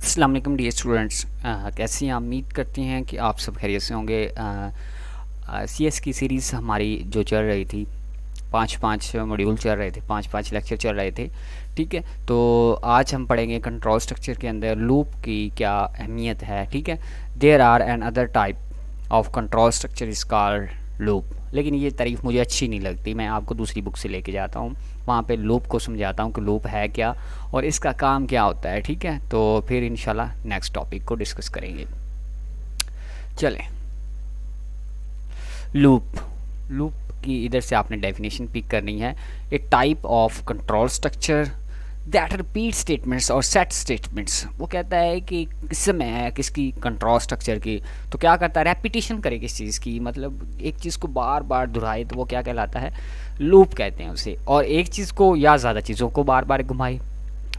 अस्सलाम वालेकुम dear students, कैसे हैं? उम्मीद करते हैं कि आप सब खैरियत से होंगे। सीएस की सीरीज़ हमारी जो चल रही थी, पाँच पाँच मॉड्यूल चल रहे थे, पाँच पाँच लेक्चर चल रहे थे। ठीक है, तो आज हम पढ़ेंगे कंट्रोल स्ट्रक्चर के अंदर लूप की क्या अहमियत है। ठीक है, there are an other type of control structure is called loop. लेकिन ये तारीफ़ मुझे अच्छी नहीं लगती, मैं आपको दूसरी बुक से लेके जाता हूँ, वहाँ पे लूप को समझाता हूँ कि लूप है क्या और इसका काम क्या होता है। ठीक है, तो फिर इंशाल्लाह नेक्स्ट टॉपिक को डिस्कस करेंगे। चलें, लूप लूप की इधर से आपने डेफिनेशन पिक करनी है। A type of control structure that repeat statements और सेट स्टेटमेंट्स। वो कहता है कि किसमें है किसकी कंट्रोल स्ट्रक्चर की, तो क्या करता है, रेपिटेशन करे किस चीज़ की, मतलब एक चीज़ को बार बार दोहराए, तो वो क्या कहलाता है, लूप कहते हैं उसे। और एक चीज़ को या ज़्यादा चीज़ों को बार बार घुमाए,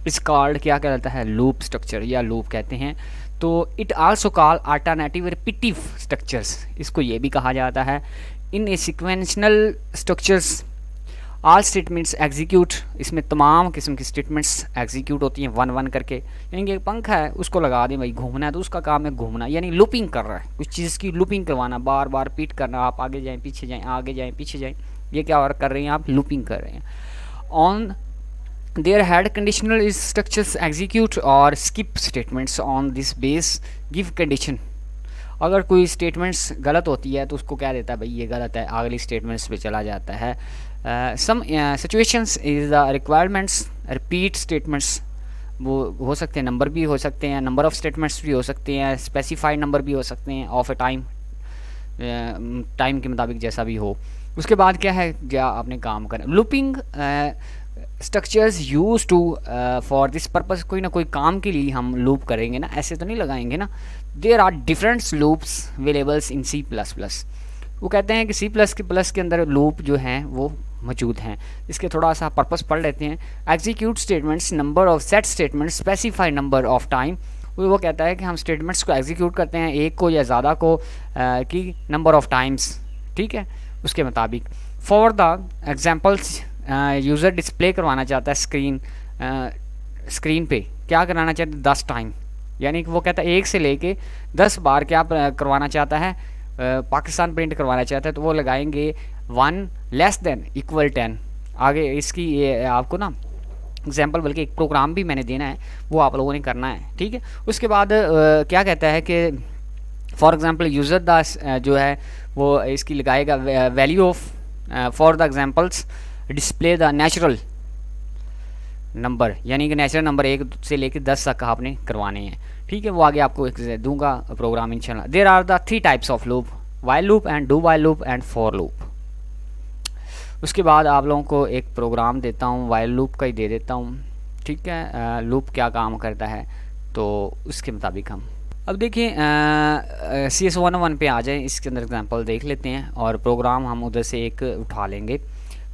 इस कॉल्ड क्या कहलाता है, लूप स्ट्रक्चर या लूप कहते हैं। तो it also call alternative repetitive structures, इसको ये भी कहा जाता है। इन ए सिक्वेंशनल स्ट्रक्चर्स ऑल स्टेटमेंट्स एग्जीक्यूट, इसमें तमाम किस्म की स्टेटमेंट्स एग्जीक्यूट होती हैं वन वन करके। यानी कि एक पंखा है, उसको लगा दें भाई, घूमना है तो उसका काम है घूमना, यानी लूपिंग कर रहा है, कुछ चीज़ की लूपिंग करवाना, बार बार रिपीट करना, आप आगे जाएँ पीछे जाएँ, आगे जाएँ पीछे जाएँ, ये क्या कर रहे हैं आप, लूपिंग कर रहे हैं। On their head conditional is structures execute or skip statements on this base give condition। अगर कोई स्टेटमेंट्स गलत होती है तो उसको क्या देता है, भाई ये गलत है, अगली स्टेटमेंट्स पे चला जाता है। Some situations is the requirements repeat statements, वो हो सकते हैं नंबर भी हो सकते हैं, नंबर ऑफ स्टेटमेंट्स भी हो सकते हैं, स्पेसिफाइड नंबर भी हो सकते हैं, ऑफ ए टाइम, टाइम के मुताबिक जैसा भी हो। उसके बाद क्या है, क्या आपने काम करना, looping structures use to for this purpose, कोई ना कोई काम के लिए हम लूप करेंगे ना, ऐसे तो नहीं लगाएंगे ना। There are different loops availables in C plus plus. वो कहते हैं कि सी प्लस के अंदर लूप जो हैं वो मौजूद हैं। इसके थोड़ा सा पर्पस पढ़ लेते हैं। Execute statements, number of set statements, specified number of time. वो कहता है कि हम स्टेटमेंट्स को एग्जीक्यूट करते हैं, एक को या ज़्यादा को की नंबर ऑफ टाइम्स, ठीक है, उसके मुताबिक। For the examples, user display करवाना चाहता है स्क्रीन पे, क्या कराना चाहता है, 10 टाइम, यानी कि वो कहता है 1 से लेके 10 बार क्या करवाना चाहता है, पाकिस्तान प्रिंट करवाना चाहता है, तो वो लगाएंगे 1 लेस देन इक्वल 10। आगे इसकी ये आपको ना एग्जाम्पल, बल्कि एक प्रोग्राम भी मैंने देना है, वो आप लोगों ने करना है, ठीक है। उसके बाद क्या कहता है कि फॉर एग्ज़ाम्पल यूज़र द जो है वो इसकी लगाएगा value of, for the examples display the natural number, यानी कि नेचुरल नंबर 1 से लेकर 10 तक आपने करवाने हैं, ठीक है। वो आगे आपको एक दूंगा प्रोग्राम इंशाल्लाह। There are the 3 types of loop, while loop and do while loop and for loop. उसके बाद आप लोगों को एक प्रोग्राम देता हूँ, वाइल लूप का ही दे देता हूँ, ठीक है। लूप क्या काम करता है तो उसके मुताबिक हम अब देखिए CS101 पे आ जाए, इसके अंदर एग्जांपल देख लेते हैं और प्रोग्राम हम उधर से एक उठा लेंगे।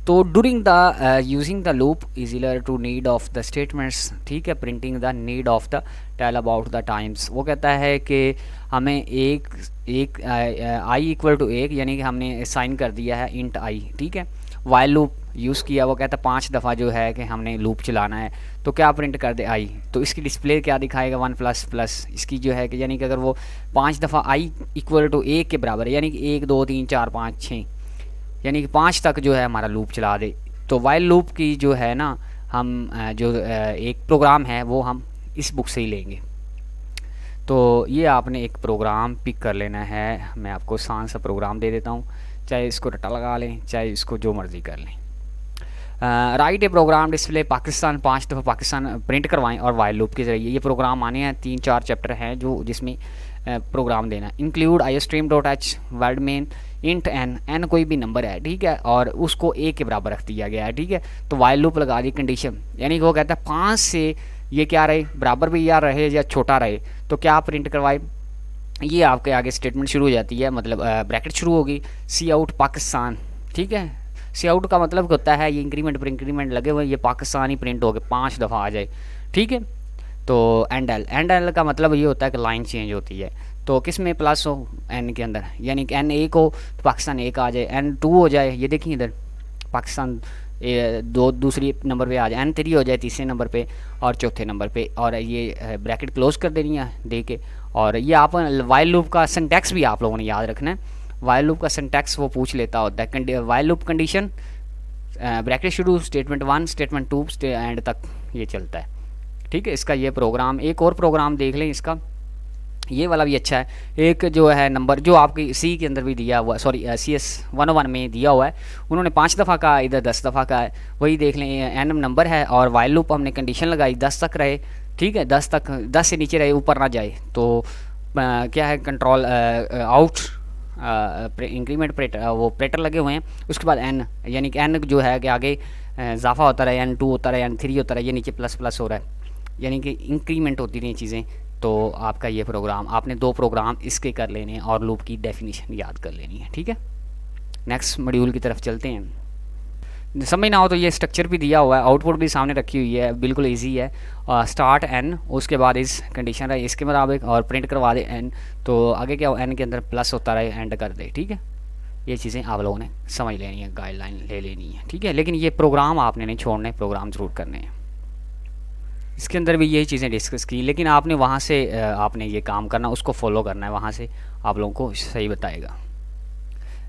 तो during the using the loop easier to need of the statements, ठीक है, printing the need of the tell about the times. वो कहता है कि हमें एक आई इक्वल टू 1, यानी कि हमने साइन कर दिया है इंट आई, ठीक है। वाइल लूप यूज़ किया, वो कहता है 5 दफ़ा जो है कि हमने लूप चलाना है, तो क्या प्रिंट कर दे आई, तो इसकी डिस्प्ले क्या दिखाएगा 1 प्लस प्लस इसकी जो है कि, यानी कि अगर वो 5 दफ़ा आई इक्वल टू 1 के बराबर है, यानी कि 1 2 3 4 5 6, यानी कि 5 तक जो है हमारा लूप चला दे। तो वाइल लूप की जो है ना, हम जो एक प्रोग्राम है वो हम इस बुक से ही लेंगे। तो ये आपने एक प्रोग्राम पिक कर लेना है, मैं आपको आसान सा प्रोग्राम दे देता हूँ, चाहे इसको रटा लगा लें, चाहे इसको जो मर्ज़ी कर लें। राइट ए प्रोग्राम डिस्प्ले पाकिस्तान, 5 दफ़ा पाकिस्तान प्रिंट करवाएं और वाइल लूप के ज़रिए। ये प्रोग्राम आने हैं, 3-4 चैप्टर हैं जो जिसमें प्रोग्राम देना। Include iostream.h void main int n कोई भी नंबर है, ठीक है, और उसको 1 के बराबर रख दिया गया है, ठीक है। तो वाइल लूप लगा दी कंडीशन, यानी कि वो कहता है 5 से ये क्या रहे, बराबर भी या रहे या छोटा रहे, तो क्या प्रिंट करवाए, ये आपके आगे स्टेटमेंट शुरू हो जाती है, मतलब ब्रैकेट शुरू होगी, सी आउट पाकिस्तान, ठीक है। सी आउट का मतलब होता है ये इंक्रीमेंट पर इंक्रीमेंट लगे हुए, ये पाकिस्तान ही प्रिंट हो गए 5 दफ़ा आ जाए, ठीक है। तो एंड एल का मतलब ये होता है कि लाइन चेंज होती है, तो किस में प्लस हो, एन के अंदर, यानी कि एन 1 हो तो पाकिस्तान 1 आ जाए, एन 2 हो जाए, ये देखिए इधर पाकिस्तान दूसरी नंबर पे आ जाए, n3 हो जाए तीसरे नंबर पे और चौथे नंबर पे, और ये ब्रैकेट क्लोज कर देनी है दे के। और ये आप वाइल लूप का सिंटैक्स भी आप लोगों ने याद रखना है। वाइल लूप का सिंटैक्स वो पूछ लेता होता है, वाइल लूप कंडीशन ब्रैकेट शुरू स्टेटमेंट 1 स्टेटमेंट 2 एंड तक ये चलता है। ठीक है, इसका ये प्रोग्राम, एक और प्रोग्राम देख लें इसका, ये वाला भी अच्छा है। एक जो है नंबर जो आपकी सी के अंदर भी दिया हुआ है, सॉरी CS 101 में दिया हुआ है, उन्होंने 5 दफ़ा का, इधर 10 दफ़ा का है, वही देख लें। एन नंबर है और वाइल लूप हमने कंडीशन लगाई 10 तक रहे। ठीक है, 10 तक, 10 से नीचे रहे, ऊपर ना जाए। तो क्या है, कंट्रोल आउट इंक्रीमेंट प्रेटर, वो प्रेटर लगे हुए हैं। उसके बाद एन, यानी कि एन जो है कि आगे इजाफा होता रहे, N2 होता रहे, N3 होता रहे, ये नीचे प्लस प्लस हो रहा है, यानी कि इंक्रीमेंट होती रही चीज़ें। तो आपका ये प्रोग्राम, आपने 2 प्रोग्राम इसके कर लेने हैं और लूप की डेफिनेशन याद कर लेनी है। ठीक है, नेक्स्ट मॉड्यूल की तरफ चलते हैं। समझ ना हो तो ये स्ट्रक्चर भी दिया हुआ है, आउटपुट भी सामने रखी हुई है, बिल्कुल इजी है। स्टार्ट n, उसके बाद इस कंडीशन है इसके मुताबिक, और प्रिंट करवा दे n, तो आगे क्या हो, n के अंदर प्लस होता रहे, एंड कर दे। ठीक है, ये चीज़ें आप लोगों ने समझ लेनी है, गाइडलाइन ले लेनी है। ठीक है, लेकिन ये प्रोग्राम आपने नहीं छोड़ने, प्रोग्राम ज़रूर करने हैं। इसके अंदर भी यही चीज़ें डिस्कस की, लेकिन आपने वहाँ से आपने ये काम करना, उसको फॉलो करना है, वहाँ से आप लोगों को सही बताएगा।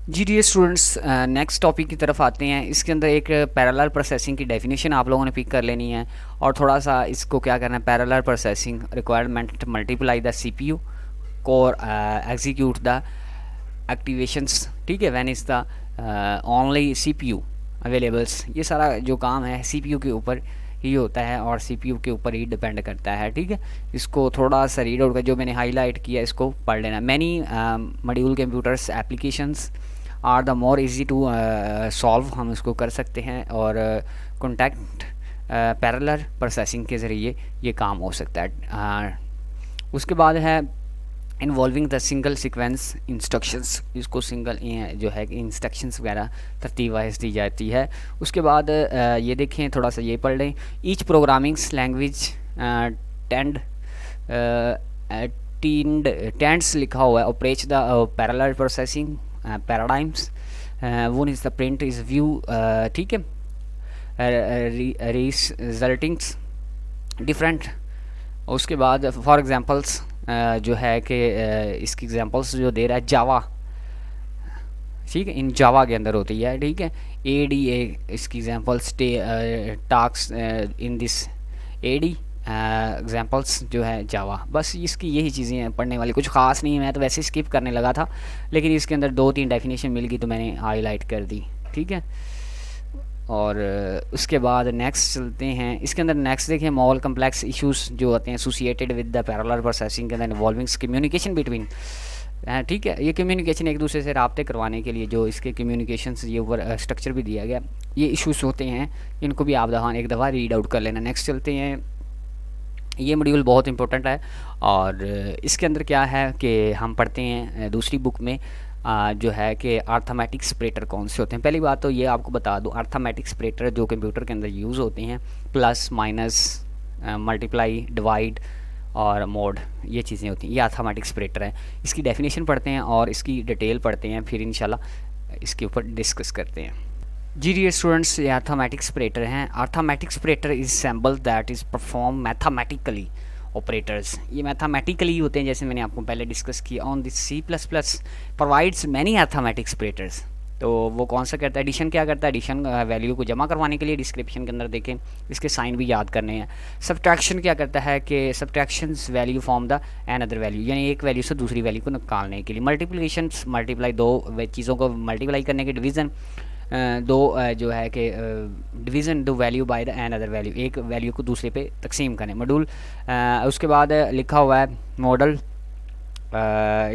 G D students, next topic की तरफ आते हैं। इसके अंदर एक पैरेलल प्रोसेसिंग की डेफिनेशन आप लोगों ने पिक कर लेनी है, और थोड़ा सा इसको क्या करना है, parallel processing requirement multiply the CPU core execute the activations. ठीक है, when is the only CPU availables. ये सारा जो काम है CPU के ऊपर ही होता है और CPU के ऊपर ही डिपेंड करता है। ठीक है, इसको थोड़ा सा रीड आउट कर, जो मैंने हाईलाइट किया इसको पढ़ लेना। Many module computers applications are the more easy to solve, हम इसको कर सकते हैं, और कॉन्टैक्ट पैरेलल प्रोसेसिंग के ज़रिए ये काम हो सकता है। उसके बाद है involving the single sequence instructions, इसको सिंगल जो है कि इंस्ट्रक्शंस वगैरह तरतीब वाइज दी जाती है। उसके बाद ये देखें, थोड़ा सा ये पढ़ लें। ईच प्रोग्रामिंग्स लैंग्वेज टेंड्स लिखा हुआ है, operate the parallel processing paradigms, one is the print is view. ठीक है, रिजल्टिंग्स डिफरेंट। उसके बाद फॉर एग्जांपल्स जो है कि इसकी एग्जांपल्स जो दे रहा है जावा। ठीक है, इन जावा के अंदर होती है। ठीक है, ADA इसकी examples, task in this AD examples जो है जावा। बस इसकी यही चीज़ें हैं पढ़ने वाली, कुछ ख़ास नहीं है। मैं तो वैसे स्किप करने लगा था, लेकिन इसके अंदर 2-3 डेफिनेशन मिल गई तो मैंने हाईलाइट कर दी। ठीक है, और उसके बाद नेक्स्ट चलते हैं। इसके अंदर नेक्स्ट देखें, मोर कम्प्लेक्स इश्यूज जो होते हैं associated with the parallel processing के अंदर इन्वॉल्विंग कम्युनिकेशन बिटवीन। ठीक है, ये कम्युनिकेशन एक दूसरे से राब्ते करवाने के लिए जो इसके कम्युनिकेशन ये ऊपर स्ट्रक्चर भी दिया गया, ये इश्यूज होते हैं, इनको भी आप एक दफ़ा रीड आउट कर लेना। नेक्स्ट चलते हैं। ये मॉड्यूल बहुत इंपॉर्टेंट है, और इसके अंदर क्या है कि हम पढ़ते हैं दूसरी बुक में जो है कि अर्थमेटिक सेपरेटर कौन से होते हैं। पहली बात तो ये आपको बता दूं, अर्थमेटिक सेपरेटर जो कंप्यूटर के अंदर यूज़ होते हैं, प्लस माइनस मल्टीप्लाई डिवाइड और मोड, ये चीज़ें होती हैं, ये अर्थमेटिक सेपरेटर है। इसकी डेफिनेशन पढ़ते हैं और इसकी डिटेल पढ़ते हैं, फिर इंशाल्लाह इसके ऊपर डिस्कस करते हैं। जी डियर स्टूडेंट्स, ये अर्थमेटिक सेपरेटर हैं। Arithmetic separator is symbol that is perform mathematically operators. ये मैथमेटिकली होते हैं, जैसे मैंने आपको पहले डिस्कस किया। On this C++ provides many arithmetic separators. तो वो कौन सा करता है, एडिशन क्या करता है, एडिशन वैल्यू को जमा करवाने के लिए डिस्क्रिप्शन के अंदर देखें, इसके साइन भी याद करने हैं। सब्ट्रैक्शन क्या करता है कि subtractions value from the an other value, यानी एक वैल्यू से दूसरी वैल्यू को निकालने के लिए। मल्टीप्लिकेशन, मल्टीप्लाई, दो चीज़ों को मल्टीप्लाई करने के। डिवीज़न, दो जो है कि डिवीज़न दो value by the an other value, एक वैल्यू को दूसरे पे तकसीम करें। मॉड्यूल, उसके बाद लिखा हुआ है मॉडल।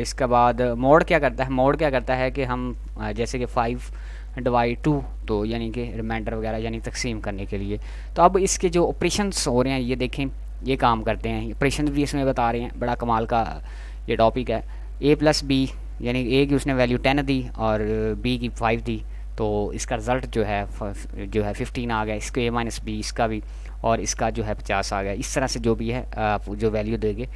इसके बाद मोड क्या करता है, मोड क्या करता है कि हम जैसे कि 5/2, तो यानी कि रिमाइंडर वगैरह यानी तकसीम करने के लिए। तो अब इसके जो ऑपरेशंस हो रहे हैं ये देखें, ये काम करते हैं, ऑपरेशन भी इसमें बता रहे हैं। बड़ा कमाल का ये टॉपिक है। A+B, यानी A की उसने वैल्यू 10 दी और B की 5 दी, तो इसका रिज़ल्ट जो है 15 आ गया। इसको A-B इसका भी, और इसका जो है 50 आ गया। इस तरह से जो भी है आप जो वैल्यू देंगे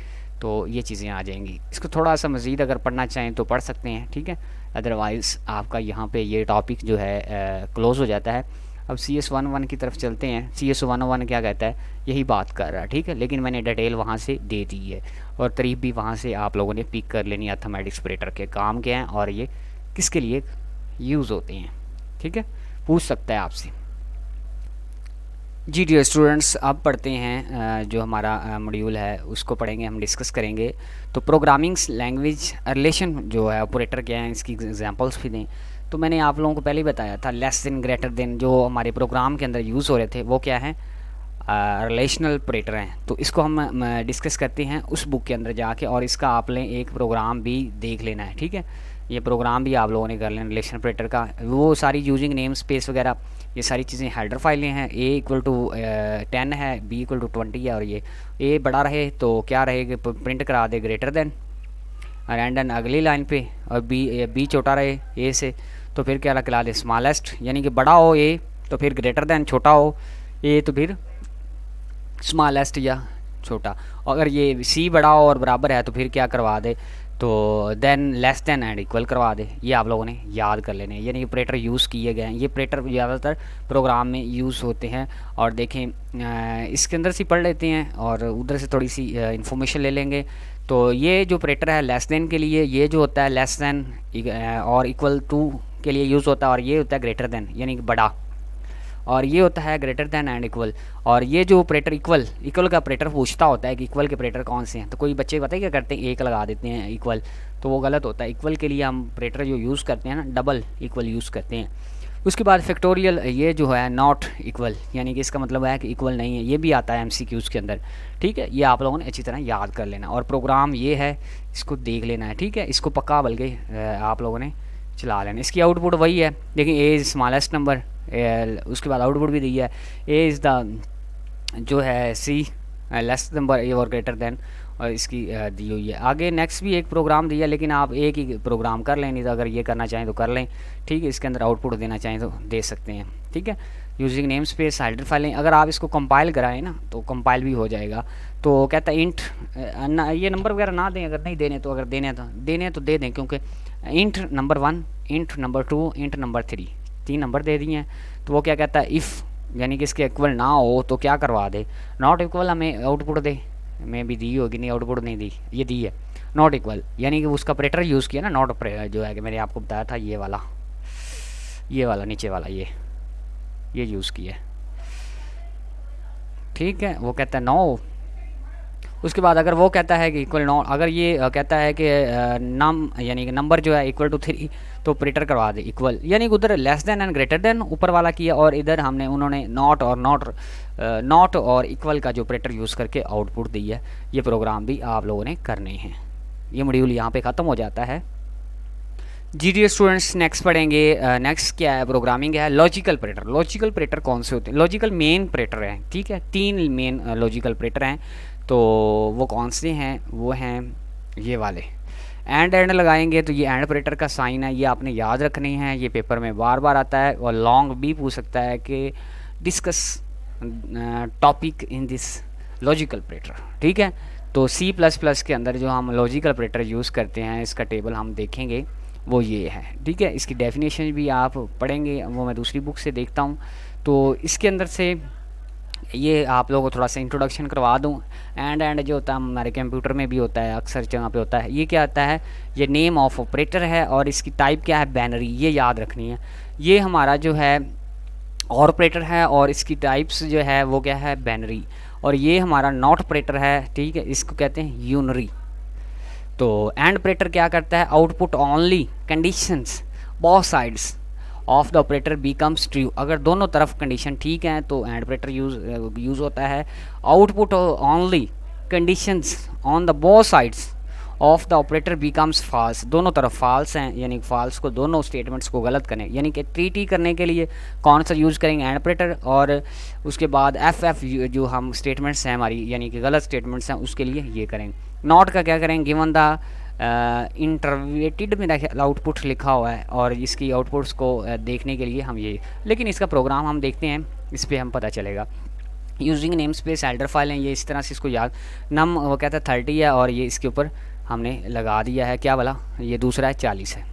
तो ये चीज़ें आ जाएंगी। इसको थोड़ा सा मज़ीद अगर पढ़ना चाहें तो पढ़ सकते हैं, ठीक है। अदरवाइज़ आपका यहाँ पे ये टॉपिक जो है क्लोज़ हो जाता है। अब CS11 की तरफ चलते हैं। CS101 क्या कहता है, यही बात कर रहा है, ठीक है, लेकिन मैंने डिटेल वहाँ से दे दी है और तारीफ भी वहाँ से आप लोगों ने पिक कर लेनी है। अर्थमेटिक्स ऑपरेटर के काम क्या हैं और ये किसके लिए यूज़ होते हैं, ठीक है, पूछ सकता है आपसे। जी डियर स्टूडेंट्स, अब पढ़ते हैं जो हमारा मॉड्यूल है उसको पढ़ेंगे, हम डिस्कस करेंगे। तो प्रोग्रामिंग लैंग्वेज रिलेशन जो है ऑपरेटर क्या है, इसकी एग्जांपल्स भी दें। तो मैंने आप लोगों को पहले ही बताया था, लेस देन, ग्रेटर देन जो हमारे प्रोग्राम के अंदर यूज़ हो रहे थे वो क्या है, रिलेशनल ऑपरेटर हैं। तो इसको हम डिस्कस करते हैं उस बुक के अंदर जाके, और इसका आपने एक प्रोग्राम भी देख लेना है, ठीक है। ये प्रोग्राम भी आप लोगों ने कर लेना रिलेशन ऑपरेटर का, वो सारी यूजिंग नेम स्पेस वगैरह ये सारी चीज़ें हेडर फाइलें हैं। A=10 है, B=20 है, और ये A बड़ा रहे तो क्या रहेगा, प्रिंट करा दे ग्रेटर देन, एंड देन अगली लाइन पे, और B छोटा रहे A से तो फिर क्या निकला दे स्मॉलेस्ट, यानी कि बड़ा हो A तो फिर ग्रेटर देन, छोटा हो A तो फिर स्मॉलेस्ट या छोटा। अगर ये C बड़ा हो और बराबर है तो फिर क्या करवा दे, तो than less than and equal करवा दे। ये आप लोगों ने याद कर लेने, यानी ऑपरेटर यूज़ किए गए हैं। ये ऑपरेटर ज़्यादातर प्रोग्राम में यूज़ होते हैं। और देखें इसके अंदर से पढ़ लेते हैं और उधर से थोड़ी सी इंफॉर्मेशन ले लेंगे। तो ये जो ऑपरेटर है लेस देन के लिए, ये जो होता है लेस देन और इक्वल टू के लिए यूज़ होता है, और ये होता है ग्रेटर देन यानी कि बड़ा, और ये होता है ग्रेटर देन एंड इक्वल। और ये जो ऑपरेटर इक्वल का ऑपरेटर पूछता होता है कि इक्वल के ऑपरेटर कौन से हैं, तो कोई बच्चे पता है क्या करते हैं, एक लगा देते हैं इक्वल, तो वो गलत होता है। इक्वल के लिए हम ऑपरेटर जो यूज़ करते हैं ना, डबल इक्वल यूज़ करते हैं। उसके बाद फैक्टोरियल, ये जो है नॉट इक्वल, यानी कि इसका मतलब है कि इक्वल नहीं है, ये भी आता है MCQs के अंदर, ठीक है। ये आप लोगों ने अच्छी तरह याद कर लेना, और प्रोग्राम ये है, इसको देख लेना है, ठीक है। इसको पक्का बल्कि आप लोगों ने चला लेना। इसकी आउटपुट वही है, लेकिन A इज़ स्मॉलेस्ट नंबर, उसके बाद आउटपुट भी दी है A इज़ द जो है C लेस नंबर A और ग्रेटर देन, और इसकी दी हुई है। आगे नेक्स्ट भी एक प्रोग्राम दिया, लेकिन आप एक ही प्रोग्राम कर लें, नहीं तो अगर ये करना चाहें तो कर लें, ठीक है। इसके अंदर आउटपुट देना चाहें तो दे सकते हैं, ठीक है। यूजिंग नेम स्पेस हेडर फाइलें, अगर आप इसको कंपाइल कराएं ना तो कंपाइल भी हो जाएगा। तो कहता है इंट, ये नंबर वगैरह ना दें, अगर नहीं देने तो, अगर देने तो दे दें, क्योंकि int number 1, int number 2, int number 3, 3 number दे दिए हैं। तो वो क्या कहता है, इफ़ यानी कि इसके इक्वल ना हो तो क्या करवा दे, नॉट इक्वल हमें आउटपुट दे, में भी दी होगी, नहीं आउटपुट नहीं दी, ये दी है नॉट इक्वल, यानी कि उसका ऑपरेटर यूज़ किया ना, नॉट जो है कि मैंने आपको बताया था, ये वाला नीचे वाला ये यूज़ किया, ठीक है। वो कहता है नो। उसके बाद अगर वो कहता है कि इक्वल नो, अगर ये कहता है कि नम यानी कि नंबर जो है इक्वल टू 3, तो ऑपरेटर करवा दे इक्वल, यानी कि उधर less than and greater than ऊपर वाला किया, और इधर उन्होंने नॉट और इक्वल का जो ऑपरेटर यूज़ करके आउटपुट दी है। ये प्रोग्राम भी आप लोगों ने करने हैं। ये मॉड्यूल यहाँ पे ख़त्म हो जाता है। जी डियर स्टूडेंट्स, नेक्स्ट पढ़ेंगे, नेक्स्ट क्या है, प्रोग्रामिंग है लॉजिकल ऑपरेटर। लॉजिकल ऑपरेटर कौन से होते हैं, लॉजिकल मेन ऑपरेटर हैं, ठीक है। 3 मेन लॉजिकल ऑपरेटर हैं, तो वो कौन से हैं, वो हैं ये वाले। एंड लगाएंगे तो ये एंड ऑपरेटर का साइन है, ये आपने याद रखनी है, ये पेपर में बार बार आता है, और लॉन्ग भी पूछ सकता है कि discuss topic in this logical operator, ठीक है। तो C++ के अंदर जो हम लॉजिकल ऑपरेटर यूज़ करते हैं, इसका टेबल हम देखेंगे, वो ये है, ठीक है। इसकी डेफिनेशन भी आप पढ़ेंगे, वो मैं दूसरी बुक से देखता हूँ। तो इसके अंदर से ये आप लोगों को थोड़ा सा इंट्रोडक्शन करवा दूं। एंड जो होता है हमारे कंप्यूटर में भी होता है, अक्सर जगह पे होता है, ये क्या आता है, ये नेम ऑफ ऑपरेटर है, और इसकी टाइप क्या है, बाइनरी, ये याद रखनी है। ये हमारा जो है और ऑपरेटर है, और इसकी टाइप्स जो है वो क्या है, बाइनरी। और ये हमारा नॉट ऑपरेटर है, ठीक है, इसको कहते हैं यूनरी। तो एंड ऑपरेटर क्या करता है, output only conditions both sides of the operator becomes true. अगर दोनों तरफ कंडीशन ठीक है तो एंड ऑपरेटर यूज़ होता है। Output only conditions on the both sides of the operator becomes false. दोनों तरफ फॉल्स हैं, यानी फॉल्स को, दोनों स्टेटमेंट्स को गलत करें, यानी कि ट्रीटी करने के लिए कौन सा यूज़ करेंगे, एंड ऑपरेटर। और उसके बाद एफ जो हम स्टेटमेंट्स हैं हमारी, यानी कि गलत स्टेटमेंट्स हैं, उसके लिए ये करेंगे। नॉट का क्या करेंगे, गिवन द इंटरवेटेड में आउटपुट लिखा हुआ है, और इसकी आउटपुट्स को देखने के लिए हम ये, लेकिन इसका प्रोग्राम हम देखते हैं, इस पर हम पता चलेगा। Using name space header file है, ये इस तरह से इसको याद, नम वो कहता है 30 है, और ये इसके ऊपर हमने लगा दिया है क्या वाला, ये दूसरा है 40 है।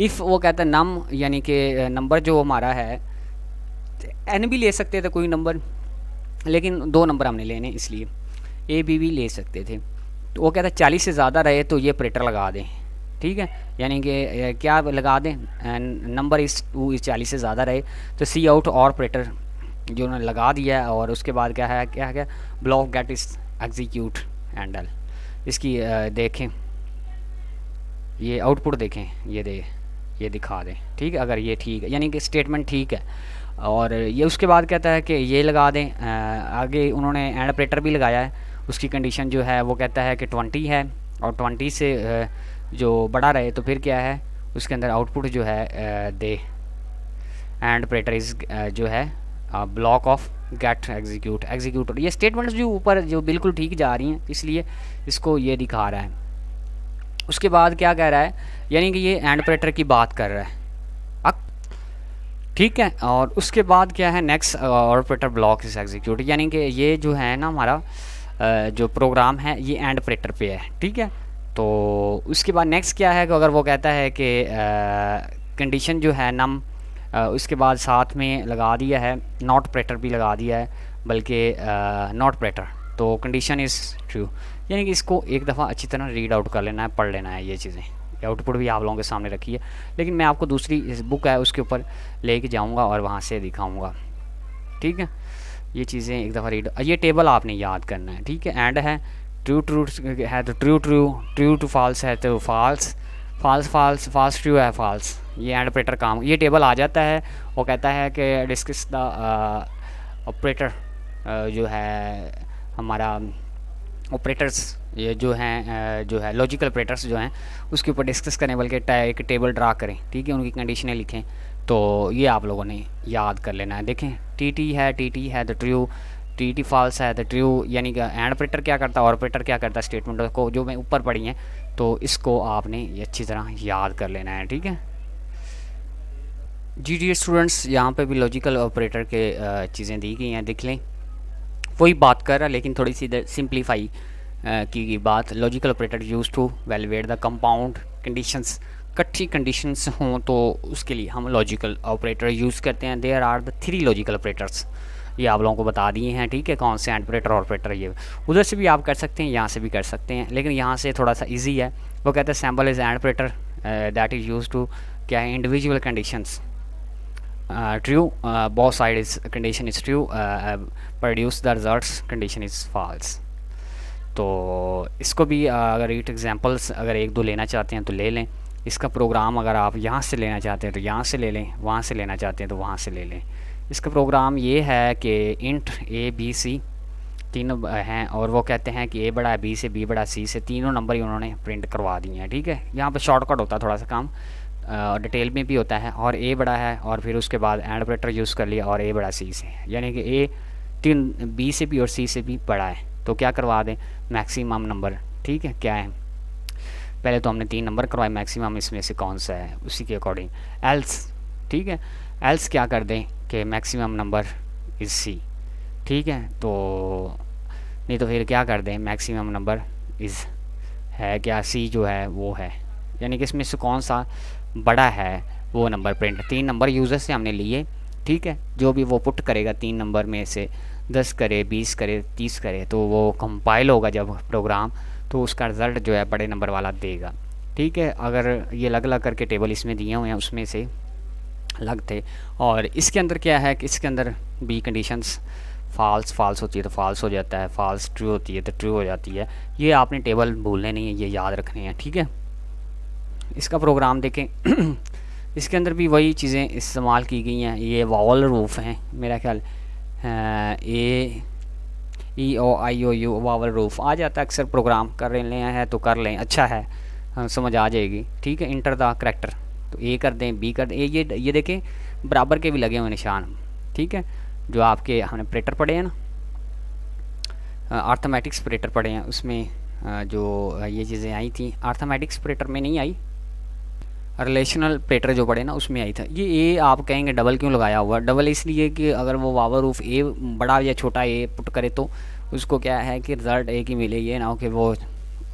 इफ़ वो कहता है नम यानी कि नंबर जो हमारा है एन भी ले सकते थे कोई नंबर, लेकिन 2 नंबर हमने लेने इसलिए ए बी भी ले सकते थे। तो वो कहता है 40 से ज़्यादा रहे तो ये ऑपरेटर लगा दें, ठीक है, यानी कि क्या लगा दें, नंबर इस 40 से ज़्यादा रहे तो सी आउट और ऑपरेटर जो उन्होंने लगा दिया है। और उसके बाद क्या है, क्या है, ब्लॉक गेट इस एग्जीक्यूट हैंडल। इसकी देखें, ये आउटपुट देखें, ये दिखा दें, ठीक है, अगर ये ठीक है यानी कि स्टेटमेंट ठीक है। और ये उसके बाद कहता है कि ये लगा दें, आगे उन्होंने एंड ऑपरेटर भी लगाया है, उसकी कंडीशन जो है वो कहता है कि 20 है और 20 से जो बड़ा रहे तो फिर क्या है उसके अंदर आउटपुट जो है दे एंड ऑपरेटर इज़ जो है ब्लॉक ऑफ गेट एग्जीक्यूट। ये स्टेटमेंट्स जो ऊपर जो बिल्कुल ठीक जा रही हैं इसलिए इसको ये दिखा रहा है। उसके बाद क्या कह रहा है, यानी कि ये एंड ऑपरेटर की बात कर रहा है, ठीक है। और उसके बाद क्या है, next operator block is execute, यानी कि ये जो है ना हमारा जो प्रोग्राम है ये एंड ऑपरेटर पे है, ठीक है। तो उसके बाद नेक्स्ट क्या है कि अगर वो कहता है कि कंडीशन जो है नम, उसके बाद साथ में लगा दिया है नॉट ऑपरेटर भी लगा दिया है, बल्कि नॉट ऑपरेटर, तो कंडीशन इज़ ट्रू, यानी कि इसको एक दफ़ा अच्छी तरह रीड आउट कर लेना है, पढ़ लेना है ये चीज़ें। आउटपुट भी आप लोगों के सामने रखी है, लेकिन मैं आपको दूसरी बुक है उसके ऊपर लेके जाऊंगा और वहाँ से दिखाऊंगा, ठीक है। ये चीज़ें एक दफ़ा रीड, ये टेबल आपने याद करना है, ठीक है। एंड है ट्रू ट्रू है तो true true, true to false है तो false, false false, false true है फॉल्स, ये एंड ऑपरेटर काम, ये टेबल आ जाता है। वो कहता है कि डिस्कस द ऑपरेटर, जो है हमारा ऑपरेटर्स ये जो है लॉजिकल ऑपरेटर्स जो हैं उसके ऊपर डिस्कस करें, बल्कि एक टेबल ड्रा करें, ठीक है, उनकी कंडीशनें लिखें। तो ये आप लोगों ने याद कर लेना है। देखें टी है तो ट्रू, टी फॉल्स है तो ट्रू, यानी कि एंड ऑपरेटर क्या करता है और ऑपरेटर क्या करता है, स्टेटमेंट को जो मैं ऊपर पढ़ी हैं, तो इसको आपने ये अच्छी तरह याद कर लेना है, ठीक है जी। स्टूडेंट्स, यहाँ पे भी लॉजिकल ऑपरेटर के चीज़ें दी गई हैं, देख लें, वही बात कर रहा है लेकिन थोड़ी सी सिंप्लीफाई की बात। Logical operator use to valuate the compound conditions, इकट्ठी कंडीशंस हों तो उसके लिए हम लॉजिकल ऑपरेटर यूज़ करते हैं। There are the 3 logical operators, ये आप लोगों को बता दिए हैं, ठीक है, कौन से एंड ऑपरेटर और ऑपरेटर। ये उधर से भी आप कर सकते हैं, यहाँ से भी कर सकते हैं, लेकिन यहाँ से थोड़ा सा ईजी है। वो कहते हैं sample is and operator that is use to क्या है individual conditions, true, both side is condition is true, produce the results condition is false. तो इसको भी अगर ईट एग्जांपल्स अगर 1-2 लेना चाहते हैं तो ले लें। इसका प्रोग्राम अगर आप यहाँ से लेना चाहते हैं तो यहाँ से ले लें, वहाँ से लेना चाहते हैं तो वहाँ से ले लें। इसका प्रोग्राम ये है कि इंट ए बी सी तीनों हैं, और वो कहते हैं कि ए बड़ा है बी से, बी बड़ा सी से, तीनों नंबर ही उन्होंने प्रिंट करवा दिए हैं, ठीक है। यहाँ पर शॉर्टकट होता है थोड़ा सा काम, डिटेल में भी होता है। और ए बड़ा है और फिर उसके बाद एंड ऑपरेटर यूज़ कर लिया और ए बड़ा सी से, यानी कि ए 3 बी से भी और सी से भी बड़ा है, तो क्या करवा दें मैक्सिमम नंबर, ठीक है। क्या है, पहले तो हमने 3 नंबर करवाए, मैक्सिमम इसमें से कौन सा है उसी के अकॉर्डिंग एल्स, ठीक है। एल्स क्या कर दें कि मैक्सिमम नंबर इज़ सी, ठीक है। तो नहीं तो फिर क्या कर दें मैक्सिमम नंबर इज़ है क्या सी जो है वो है, यानी कि इसमें से कौन सा बड़ा है वो नंबर प्रिंट। 3 नंबर यूज़र से हमने लिए, ठीक है, जो भी वो पुट करेगा 3 नंबर में से 10 करे, 20 करे, 30 करे, तो वो कंपाइल होगा जब प्रोग्राम, तो उसका रिज़ल्ट जो है बड़े नंबर वाला देगा, ठीक है। अगर ये अलग अलग करके टेबल इसमें दिए हुए हैं उसमें से अलग थे। और इसके अंदर क्या है कि इसके अंदर बी कंडीशंस फॉल्स होती है तो फॉल्स हो जाता है, फॉल्स ट्रू होती है तो ट्रू हो जाती है। ये आपने टेबल भूलने नहीं है, ये याद रखने हैं, ठीक है। इसका प्रोग्राम देखें इसके अंदर भी वही चीज़ें इस्तेमाल की गई हैं। ये वावल रूफ हैं मेरा ख्याल, ए ई ओ आई ओ यू वावल रूफ आ जाता है अक्सर, प्रोग्राम कर लें हैं तो कर लें, अच्छा है, समझ आ जाएगी, ठीक है। इंटर द करैक्टर, तो ए कर दें, बी कर दें, ये देखें बराबर के भी लगे हुए निशान, ठीक है, जो आपके हमने ऑपरेटर पढ़े हैं ना, अर्थमेटिक्स ऑपरेटर पढ़े हैं, उसमें जो ये चीज़ें आई थी अर्थमेटिक्स ऑपरेटर में नहीं आई, रिलेशनल ऑपरेटर जो पढ़े ना उसमें आई था। ये ए आप कहेंगे डबल क्यों लगाया हुआ, डबल इसलिए कि अगर वो वावर रूफ ए बड़ा या छोटा ए पुट करे तो उसको क्या है कि रिज़ल्ट एक ही मिले, ये ना हो कि वो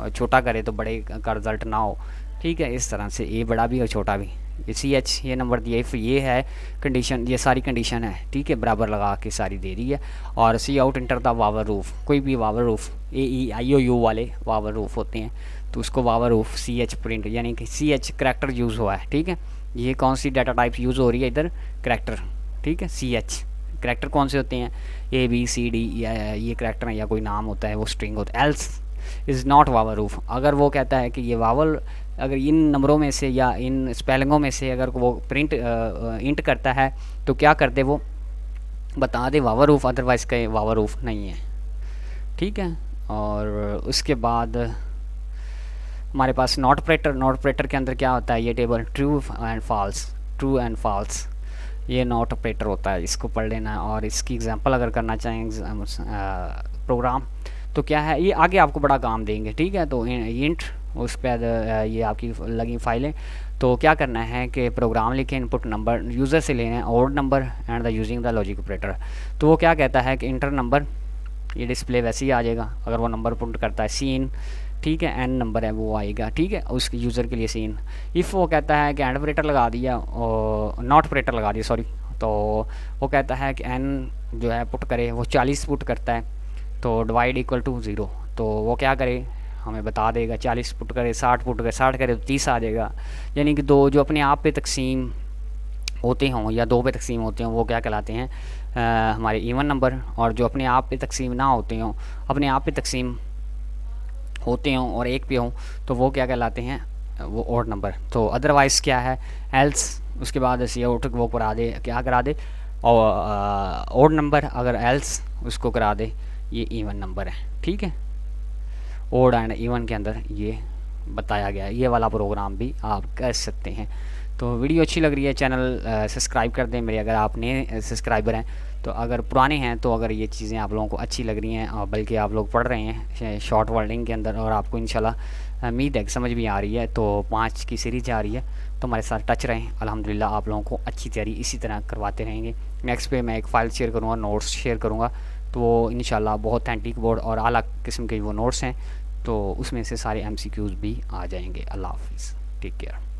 छोटा करे तो बड़े का रिज़ल्ट ना हो, ठीक है, इस तरह से ए बड़ा भी और छोटा भी। ये सी एच ये नंबर दिया, इफ़ ये है कंडीशन, ये सारी कंडीशन है, ठीक है, बराबर लगा के सारी दे रही है। और सी आउट इंटर द वावर रूफ, कोई भी वावर roof A E I O you वाले वावर रूफ होते हैं, तो उसको वावर रूफ सी एच प्रिंट, यानी कि सी एच करैक्टर यूज़ हुआ है। ठीक है, ये कौन सी डाटा टाइप यूज़ हो रही है इधर, करैक्टर। ठीक है, सी एच करैक्टर कौन से होते हैं, ए बी सी डी, ये करैक्टर है या कोई नाम होता है वो स्ट्रिंग होता है। एल्स इज़ नॉट वावर रूफ, अगर वो कहता है कि ये वावल, अगर इन नंबरों में से या इन स्पेलिंगों में से अगर वो प्रिंट इंट करता है तो क्या कर दे, वो बता दे वावर रूफ, अदरवाइज़ का वावर रूफ नहीं है। ठीक है, और उसके बाद हमारे पास नॉट ऑपरेटर। नॉट ऑपरेटर के अंदर क्या होता है, ये table true and false, true and false, ये नॉट ऑपरेटर होता है, इसको पढ़ लेना। और इसकी एग्जांपल अगर करना चाहें प्रोग्राम तो क्या है, ये आगे आपको बड़ा काम देंगे। ठीक है, तो इंट उस पर ये आपकी लगी फाइलें, तो क्या करना है कि प्रोग्राम लिखे, इनपुट नंबर यूज़र से लेना है, odd number and the using the logic operator. तो वो क्या कहता है कि इंटर नंबर, ये डिस्प्ले वैसे ही आ जाएगा अगर वो नंबर पुट करता है, सीन, ठीक है, एन नंबर है वो आएगा। ठीक है, उस यूज़र के लिए सीन। इफ़ वो कहता है कि एंड ऑपरेटर लगा दिया और नॉट ऑपरेटर लगा दिया, सॉरी, तो वो कहता है कि एन जो है पुट करे, वो 40 पुट करता है, तो डिवाइड इक्वल टू 0, तो वो क्या करे हमें बता देगा, 40 पुट करे, 60 पुट करे, 60 करे तो 30 आ जाएगा। यानी कि दो जो अपने आप पे तकसीम होते हों या दो पे तकसीम होते हों वो क्या कहलाते हैं, हमारे इवन नंबर। और जो अपने आप पे तकसीम ना होते हों, अपने आप पे तकसीम होते हों और एक पे हों, तो वो क्या कहलाते हैं, वो ऑड नंबर। तो अदरवाइज़ क्या है, एल्स उसके बाद सी आउट वो करा दे, क्या करा दे, और ऑड नंबर, अगर एल्स उसको करा दे ये इवन नंबर है। ठीक है, ओड एंड इवन के अंदर ये बताया गया है, ये वाला प्रोग्राम भी आप कर सकते हैं। तो वीडियो अच्छी लग रही है, चैनल सब्सक्राइब कर दें मेरे, अगर आप नए सब्सक्राइबर हैं। तो अगर पुराने हैं तो अगर ये चीज़ें आप लोगों को अच्छी लग रही हैं और बल्कि आप लोग पढ़ रहे हैं शॉर्ट वर्डिंग के अंदर और आपको इंशाल्लाह उम्मीद है समझ भी आ रही है, तो 5 की सीरीज आ रही है, तो हमारे साथ टच रहें। अल्हम्दुलिल्लाह आप लोगों को अच्छी तैयारी इसी तरह करवाते रहेंगे। नेक्स्ट पे मैं एक फ़ाइल शेयर करूँगा, नोट्स शेयर करूँगा, तो वो इंशाल्लाह बहुत एंटीक बोर्ड और आला किस्म के वो नोट्स हैं, तो उसमें से सारे MCQs भी आ जाएंगे। अल्लाह हाफिज़, टेक केयर।